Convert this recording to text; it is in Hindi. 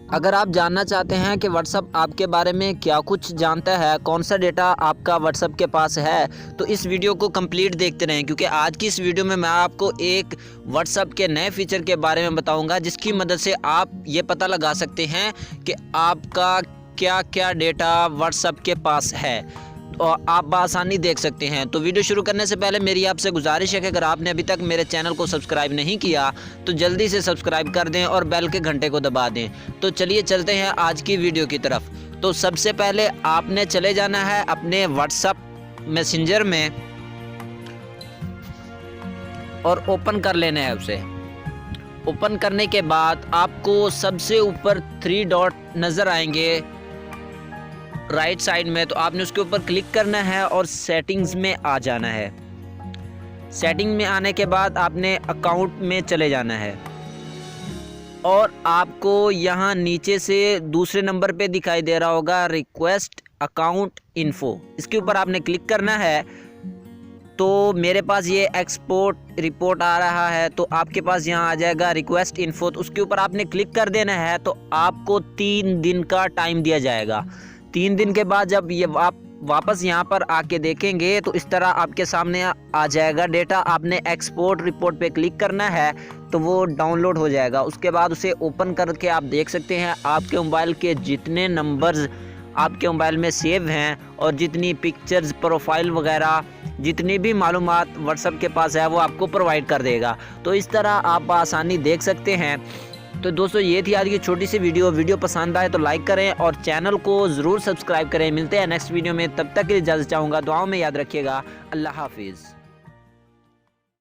अगर आप जानना चाहते हैं कि व्हाट्सअप आपके बारे में क्या कुछ जानता है, कौन सा डेटा आपका व्हाट्सअप के पास है, तो इस वीडियो को कंप्लीट देखते रहें, क्योंकि आज की इस वीडियो में मैं आपको एक व्हाट्सअप के नए फीचर के बारे में बताऊंगा, जिसकी मदद से आप ये पता लगा सकते हैं कि आपका क्या क्या डेटा व्हाट्सअप के पास है और आप बआसानी देख सकते हैं। तो वीडियो शुरू करने से पहले मेरी आपसे गुजारिश है कि अगर आपने अभी तक मेरे चैनल को सब्सक्राइब नहीं किया तो जल्दी से सब्सक्राइब कर दें और बेल के घंटे को दबा दें। तो चलिए चलते हैं आज की वीडियो की तरफ। तो सबसे पहले आपने चले जाना है अपने व्हाट्सएप मैसेंजर में और ओपन कर लेना है उसे। ओपन करने के बाद आपको सबसे ऊपर 3 डॉट नज़र आएंगे राइट साइड में, तो आपने उसके ऊपर क्लिक करना है और सेटिंग्स में आ जाना है। सेटिंग में आने के बाद आपने अकाउंट में चले जाना है और आपको यहाँ नीचे से दूसरे नंबर पे दिखाई दे रहा होगा रिक्वेस्ट अकाउंट इन्फो, इसके ऊपर आपने क्लिक करना है। तो मेरे पास ये एक्सपोर्ट रिपोर्ट आ रहा है, तो आपके पास यहाँ आ जाएगा रिक्वेस्ट इन्फो, तो उसके ऊपर आपने क्लिक कर देना है। तो आपको 3 दिन का टाइम दिया जाएगा। 3 दिन के बाद जब ये आप वापस यहाँ पर आके देखेंगे तो इस तरह आपके सामने आ जाएगा डेटा। आपने एक्सपोर्ट रिपोर्ट पे क्लिक करना है तो वो डाउनलोड हो जाएगा। उसके बाद उसे ओपन करके आप देख सकते हैं आपके मोबाइल के जितने नंबर्स आपके मोबाइल में सेव हैं और जितनी पिक्चर्स, प्रोफाइल वगैरह, जितनी भी मालूमात व्हाट्सएप के पास है वो आपको प्रोवाइड कर देगा। तो इस तरह आप आसानी देख सकते हैं। तो दोस्तों ये थी आज की छोटी सी वीडियो पसंद आए तो लाइक करें और चैनल को ज़रूर सब्सक्राइब करें। मिलते हैं नेक्स्ट वीडियो में, तब तक के लिए इजाज़त चाहूँगा। दुआओं में याद रखिएगा। अल्लाह हाफिज़।